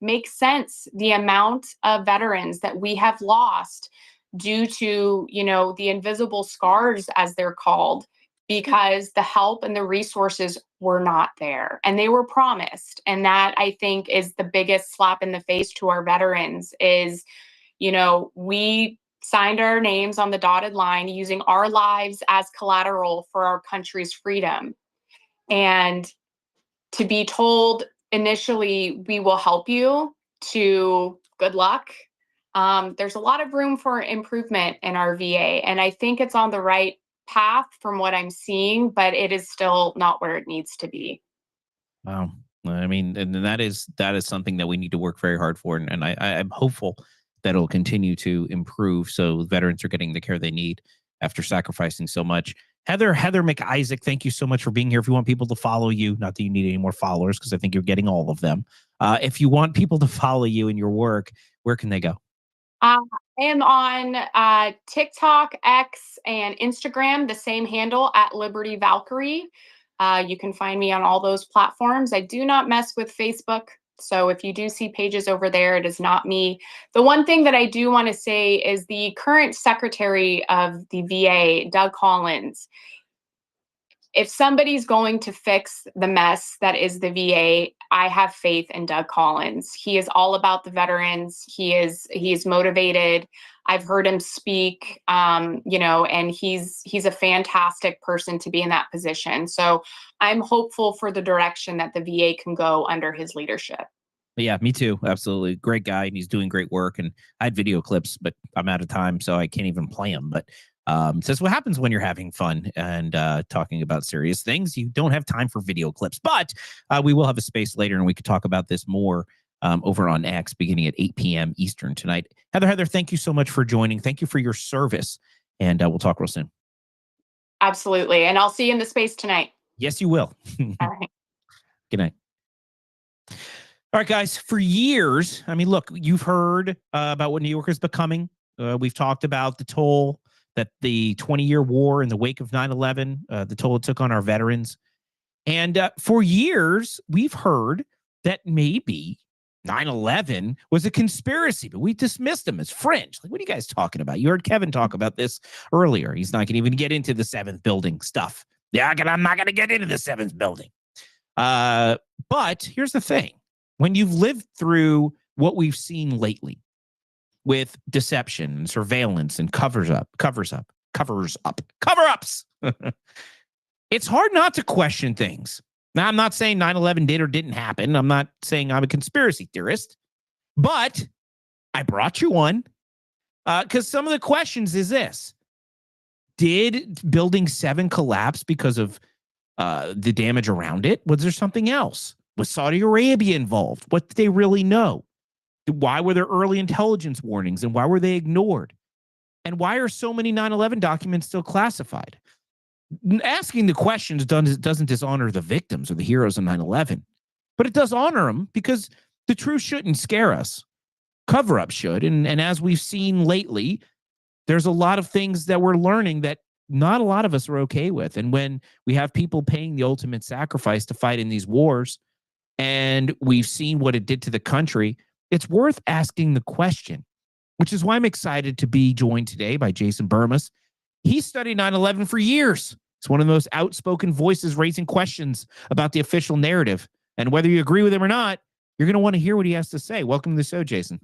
makes sense. The amount of veterans that we have lost due to, the invisible scars, as they're called, because the help and the resources were not there and they were promised. And that, I think, is the biggest slap in the face to our veterans is, we signed our names on the dotted line using our lives as collateral for our country's freedom. And to be told initially, we will help you, to good luck. There's a lot of room for improvement in our VA. And I think it's on the right path from what I'm seeing, but it is still not where it needs to be. Wow. I mean, and that is something that we need to work very hard for. And I'm hopeful that it'll continue to improve so veterans are getting the care they need after sacrificing so much. Heather Mack Isaac, thank you so much for being here. If you want people to follow you, not that you need any more followers, because I think you're getting all of them. If you want people to follow you in your work, where can they go? I am on TikTok, X, and Instagram, the same handle, at Liberty Valkyrie. You can find me on all those platforms. I do not mess with Facebook. So if you do see pages over there, it is not me. The one thing that I do want to say is the current secretary of the VA, Doug Collins, if somebody's going to fix the mess that is the VA, I have faith in Doug Collins. He is all about the veterans. He is motivated. I've heard him speak, and he's a fantastic person to be in that position. So I'm hopeful for the direction that the VA can go under his leadership. Yeah, me too. Absolutely. Great guy. And he's doing great work. And I had video clips, but I'm out of time, so I can't even play them. But says what happens when you're having fun and talking about serious things. You don't have time for video clips, but we will have a space later and we could talk about this more over on X beginning at 8 p.m. Eastern tonight. Heather, thank you so much for joining. Thank you for your service. And we'll talk real soon. Absolutely. And I'll see you in the space tonight. Yes, you will. All right. Good night. All right, guys, for years, I mean, look, you've heard about what New York is becoming. We've talked about the toll that the 20-year war in the wake of 9/11, the toll it took on our veterans. And for years, we've heard that maybe 9/11 was a conspiracy, but we dismissed them as fringe. Like, what are you guys talking about? You heard Kevin talk about this earlier. He's not going to even get into the 7th building stuff. Yeah, I'm not going to get into the 7th building. But here's the thing. When you've lived through what we've seen lately with deception and surveillance and cover-ups, it's hard not to question things. Now, I'm not saying 9/11 did or didn't happen. I'm not saying I'm a conspiracy theorist, but I brought you one because some of the questions is this. Did Building 7 collapse because of the damage around it? Was there something else? Was Saudi Arabia involved? What did they really know? Why were there early intelligence warnings and why were they ignored? And why are so many 9/11 documents still classified? Asking the questions doesn't dishonor the victims or the heroes of 9/11, but it does honor them because the truth shouldn't scare us. Cover-up should. And as we've seen lately, there's a lot of things that we're learning that not a lot of us are okay with. And when we have people paying the ultimate sacrifice to fight in these wars, and we've seen what it did to the country, it's worth asking the question, which is why I'm excited to be joined today by Jason Burmas. He studied 9/11 for years. He's one of the most outspoken voices raising questions about the official narrative. And whether you agree with him or not, you're going to want to hear what he has to say. Welcome to the show, Jason.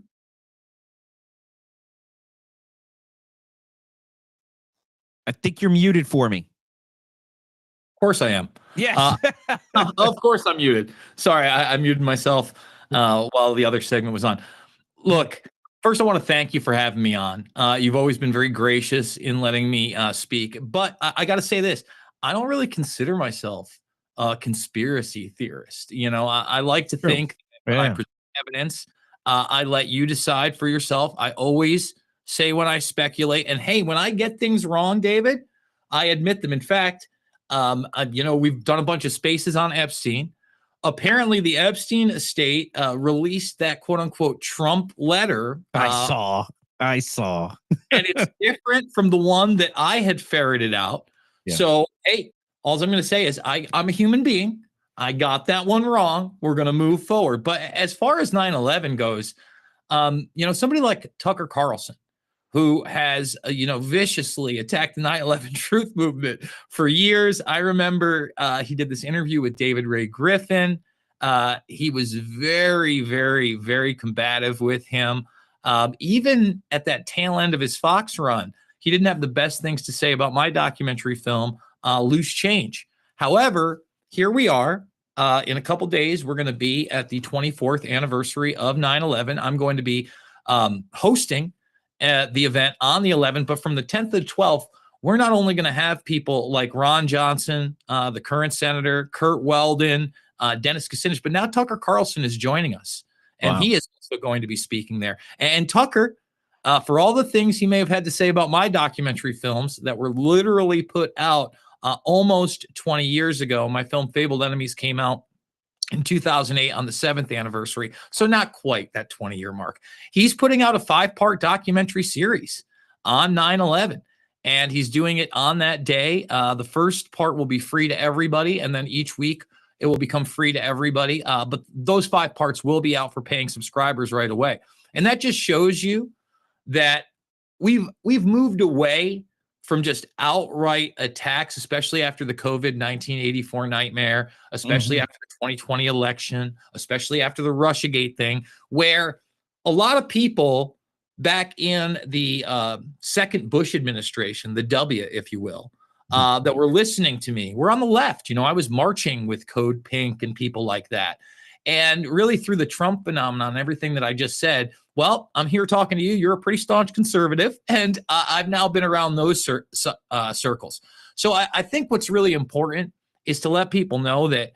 I think you're muted for me. Of course I am. Yes. Of course I'm muted. Sorry, I muted myself while the other segment was on. Look, first I want to thank you for having me on. You've always been very gracious in letting me speak. But I got to say this. I don't really consider myself a conspiracy theorist. You know, I like to think when I present evidence, I let you decide for yourself. I always say when I speculate. And hey, when I get things wrong, David, I admit them. In fact, you know, we've done a bunch of spaces on Epstein. Apparently, the Epstein estate released that quote unquote Trump letter. I saw. And it's different from the one that I had ferreted out. Yeah. So, hey, all I'm going to say is I'm a human being. I got that one wrong. We're going to move forward. But as far as 9/11 goes, you know, somebody like Tucker Carlson, who has, you know, viciously attacked the 9/11 truth movement for years. I remember he did this interview with David Ray Griffin. He was very, very, very combative with him. Even at that tail end of his Fox run, he didn't have the best things to say about my documentary film, Loose Change. However, here we are. In a couple days, we're going to be at the 24th anniversary of 9/11. I'm going to be hosting the event on the 11th, but from the 10th to the 12th, we're not only going to have people like Ron Johnson, the current senator, Kurt Weldon, Dennis Kucinich, but now Tucker Carlson is joining us, and he is also going to be speaking there. And Tucker, for all the things he may have had to say about my documentary films that were literally put out almost 20 years ago, my film Fabled Enemies came out in 2008 on the 7th anniversary. So not quite that 20-year mark. He's putting out a 5-part documentary series on 9/11, and he's doing it on that day. The first part will be free to everybody, and then each week it will become free to everybody. But those 5 parts will be out for paying subscribers right away. And that just shows you that we've moved away from just outright attacks, especially after the COVID 1984 nightmare, especially after the 2020 election, especially after the Russiagate thing, where a lot of people back in the second Bush administration, the W, if you will, that were listening to me, were on the left. You know, I was marching with Code Pink and people like that. And really through the Trump phenomenon, everything that I just said, well, I'm here talking to you. You're a pretty staunch conservative, and I've now been around those circles. So I think what's really important is to let people know that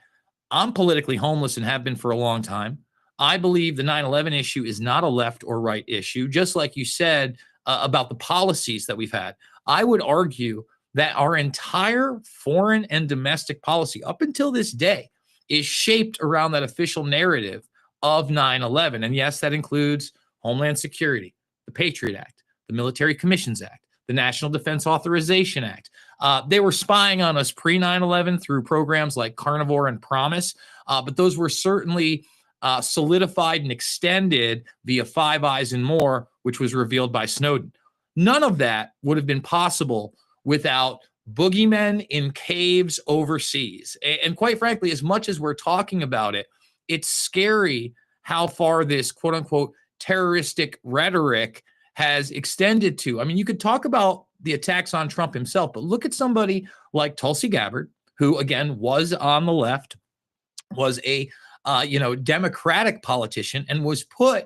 I'm politically homeless and have been for a long time. I believe the 9/11 issue is not a left or right issue, just like you said about the policies that we've had. I would argue that our entire foreign and domestic policy up until this day is shaped around that official narrative of 9/11. And yes, that includes Homeland Security, the Patriot Act, the Military Commissions Act, the National Defense Authorization Act. They were spying on us pre-9/11 through programs like Carnivore and Promise, but those were certainly solidified and extended via Five Eyes and more, which was revealed by Snowden. None of that would have been possible without boogeymen in caves overseas. And quite frankly, as much as we're talking about it, it's scary how far this quote unquote terroristic rhetoric has extended to. I mean, you could talk about the attacks on Trump himself, but look at somebody like Tulsi Gabbard, who again was on the left, was a Democratic politician, and was put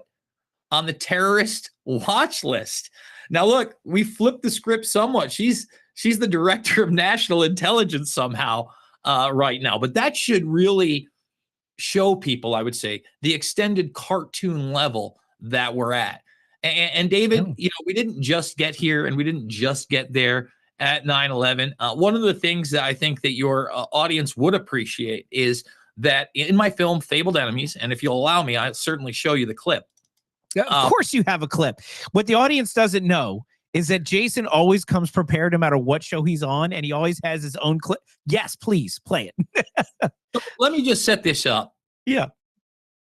on the terrorist watch list. Now, look, we flipped the script somewhat. She's the director of national intelligence somehow right now, but that should really show people, I would say, the extended cartoon level that we're at. And David, we didn't just get here and we didn't just get there at 9/11. One of the things that I think that your audience would appreciate is that in my film, Fabled Enemies, and if you'll allow me, I'll certainly show you the clip. Of course you have a clip. What the audience doesn't know is that Jason always comes prepared no matter what show he's on, and he always has his own clip. Yes, please play it. Let me just set this up. Yeah.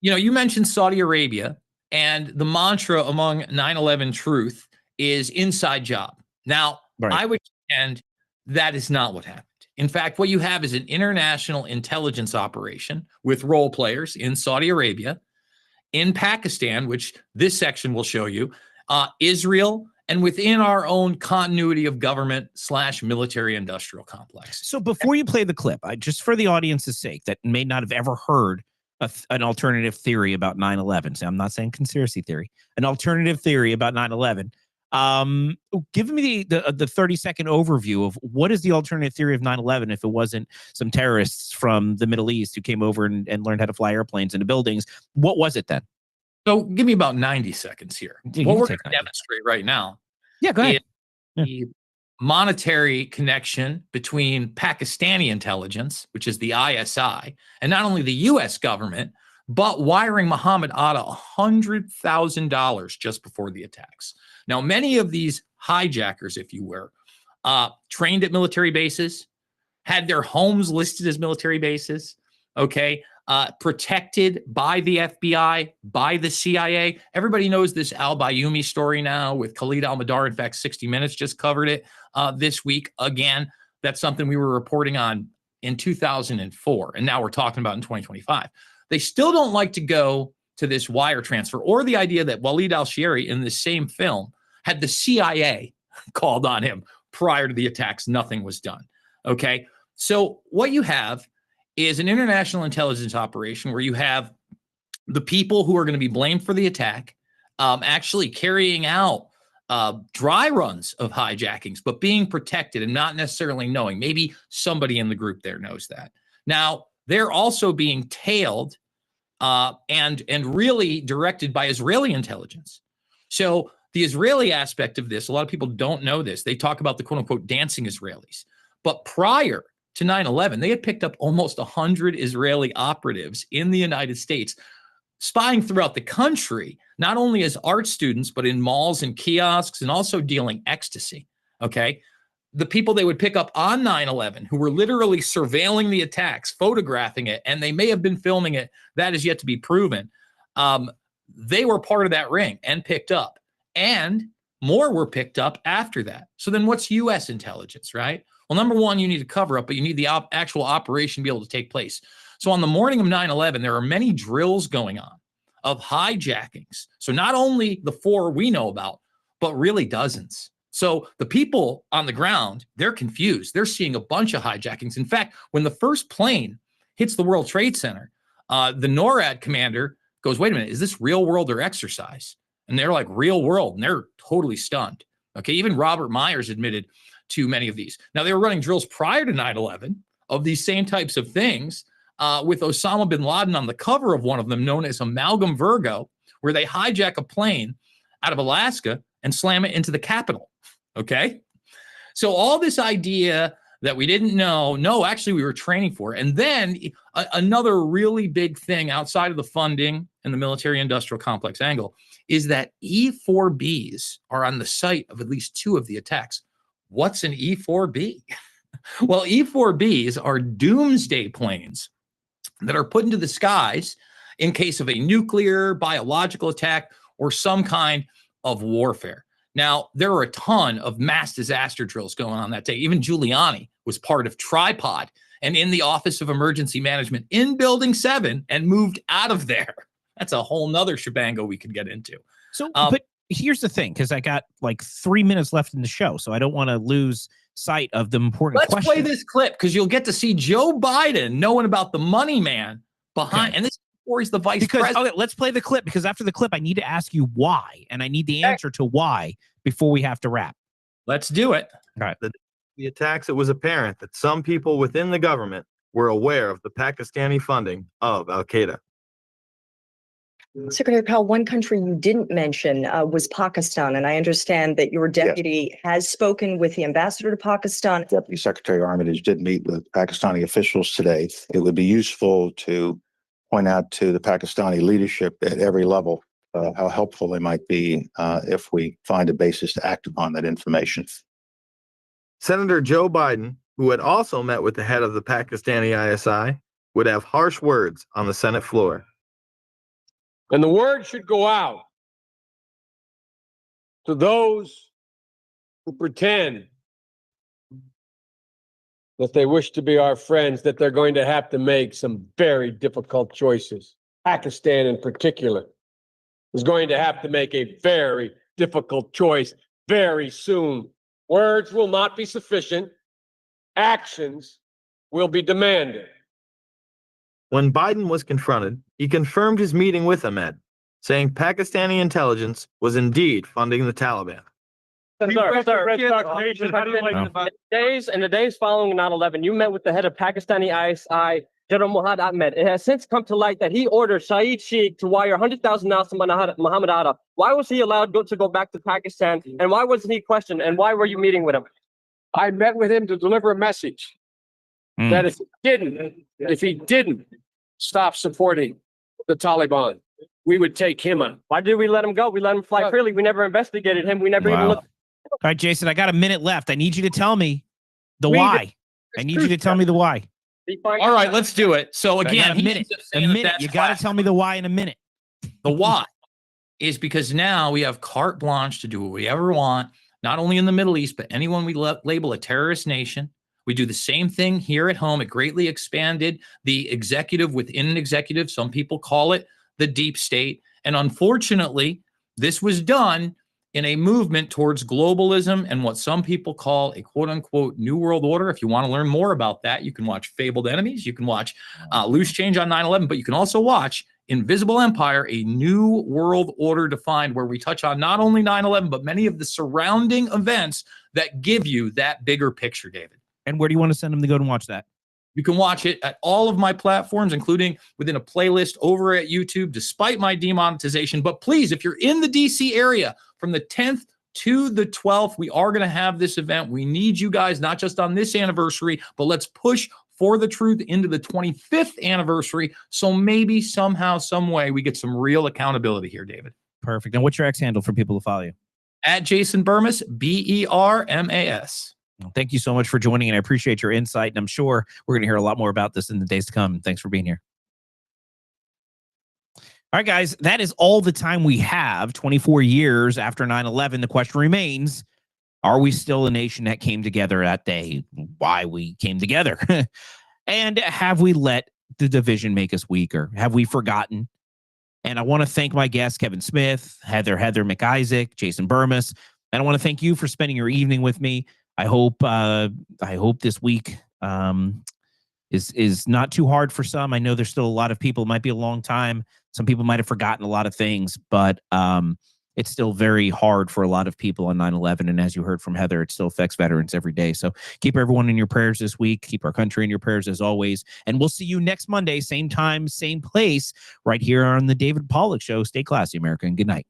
You mentioned Saudi Arabia And the mantra among 9/11 truth is inside job. Now, I would contend that is not what happened. In fact, what you have is an international intelligence operation with role players in Saudi Arabia, in Pakistan, which this section will show you, Israel, and within our own continuity of government / military industrial complex. So before you play the clip, just for the audience's sake that may not have ever heard an alternative theory about 9/11. So I'm not saying conspiracy theory, an alternative theory about 9/11. Give me the 30-second overview of what is the alternative theory of 9/11 if it wasn't some terrorists from the Middle East who came over and learned how to fly airplanes into buildings. What was it then? So give me about 90 seconds here. What we're going to demonstrate right now. Yeah, go ahead. The monetary connection between Pakistani intelligence, which is the ISI, and not only the U.S. government, but wiring Muhammad Atta $100,000 just before the attacks. Now, many of these hijackers, if you were, trained at military bases, had their homes listed as military bases, okay, protected by the FBI, by the CIA. Everybody knows this al-Bayoumi story now with Khalid al-Mihdhar. In fact, 60 Minutes just covered it this week. Again, that's something we were reporting on in 2004, and now we're talking about in 2025. They still don't like to go to this wire transfer or the idea that Walid al-Shehri in the same film had the CIA called on him prior to the attacks. Nothing was done. Okay. So what you have is an international intelligence operation where you have the people who are going to be blamed for the attack actually carrying out dry runs of hijackings, but being protected and not necessarily knowing. Maybe somebody in the group there knows that. Now, they're also being tailed and really directed by Israeli intelligence. So the Israeli aspect of this, a lot of people don't know this. They talk about the quote unquote dancing Israelis. But prior to 9/11, they had picked up almost 100 Israeli operatives in the United States, spying throughout the country, not only as art students, but in malls and kiosks and also dealing ecstasy. Okay. The people they would pick up on 9/11 who were literally surveilling the attacks, photographing it, and they may have been filming it. That is yet to be proven. They were part of that ring and picked up, and more were picked up after that. So then what's U.S. intelligence, right? Well, number one, you need to cover up, but you need the actual operation to be able to take place. So on the morning of 9/11, there are many drills going on of hijackings. So not only the 4 we know about, but really dozens. So the people on the ground, they're confused. They're seeing a bunch of hijackings. In fact, when the first plane hits the World Trade Center, the NORAD commander goes, wait a minute, is this real world or exercise? And they're like, real world. And they're totally stunned. Okay, even Robert Myers admitted to many of these. Now, they were running drills prior to 9/11 of these same types of things with Osama bin Laden on the cover of one of them, known as Amalgam Virgo, where they hijack a plane out of Alaska and slam it into the Capitol. Okay. So all this idea that we didn't know, no, actually we were training for. And then another really big thing outside of the funding and the military industrial complex angle is that E-4Bs are on the site of at least 2 of the attacks. What's an E-4B? Well, E-4Bs are doomsday planes that are put into the skies in case of a nuclear, biological attack, or some kind of warfare. Now, there are a ton of mass disaster drills going on that day. Even Giuliani was part of Tripod and in the Office of Emergency Management in Building 7 and moved out of there. That's a whole nother shebango we could get into. So, but here's the thing, because I got like 3 minutes left in the show, so I don't want to lose sight of the important Let's play this clip because you'll get to see Joe Biden knowing about the money man behind. Okay. And this is before he's the vice president. Okay, let's play the clip because after the clip, I need to ask you why, and I need the answer to why before we have to wrap. Let's do it. All right. The attacks, it was apparent that some people within the government were aware of the Pakistani funding of al-Qaeda. Secretary Powell, one country you didn't mention was Pakistan, and I understand that your deputy has spoken with the ambassador to Pakistan. Deputy Secretary Armitage did meet with Pakistani officials today. It would be useful to point out to the Pakistani leadership at every level how helpful they might be if we find a basis to act upon that information. Senator Joe Biden, who had also met with the head of the Pakistani ISI, would have harsh words on the Senate floor. And the word should go out to those who pretend that they wish to be our friends, that they're going to have to make some very difficult choices. Pakistan in particular is going to have to make a very difficult choice very soon. Words will not be sufficient. Actions will be demanded. When Biden was confronted, he confirmed his meeting with Ahmed, saying Pakistani intelligence was indeed funding the Taliban. In the days following 9/11, you met with the head of Pakistani ISI, General Muhammad Ahmed. It has since come to light that he ordered Shahid Sheikh to wire $100,000 to Muhammad Atta. Why was he allowed to go back to Pakistan, and why wasn't he questioned, and why were you meeting with him? I met with him to deliver a message that if he didn't stop supporting the Taliban, we would take him on. Why did we let him go? We let him fly freely. We never investigated him. We never even looked. All right, Jason, I got a minute left. I need you to tell me the why. I need you to tell me the why. All right, let's do it. So again, a minute. You got to tell me the why in a minute. The why is because now we have carte blanche to do what we ever want, not only in the Middle East, but anyone we label a terrorist nation. We do the same thing here at home. It greatly expanded the executive within an executive. Some people call it the deep state. And unfortunately, this was done in a movement towards globalism and what some people call a quote unquote new world order. If you want to learn more about that, you can watch Fabled Enemies. You can watch Loose Change on 9/11, but you can also watch Invisible Empire, a new world order defined, where we touch on not only 9/11, but many of the surrounding events that give you that bigger picture, David. And where do you want to send them to go and watch that? You can watch it at all of my platforms, including within a playlist over at YouTube, despite my demonetization. But please, if you're in the DC area from the 10th to the 12th, we are going to have this event. We need you guys, not just on this anniversary, but let's push for the truth into the 25th anniversary. So maybe somehow, some way, we get some real accountability here, David. Perfect. And what's your X handle for people to follow you? At Jason Burmas, BERMAS. Well, thank you so much for joining, and I appreciate your insight. And I'm sure we're going to hear a lot more about this in the days to come. Thanks for being here. All right, guys, that is all the time we have. 24 years after 9/11, the question remains, are we still a nation that came together that day? Why we came together? And have we let the division make us weaker? Have we forgotten? And I want to thank my guests, Kevin Smith, Heather Mack Isaac, Jason Burmas. And I want to thank you for spending your evening with me. I hope this week is not too hard for some. I know there's still a lot of people. It might be a long time. Some people might have forgotten a lot of things, but it's still very hard for a lot of people on 9/11. And as you heard from Heather, it still affects veterans every day. So keep everyone in your prayers this week. Keep our country in your prayers as always. And we'll see you next Monday, same time, same place, right here on the David Pollack Show. Stay classy, America, and good night.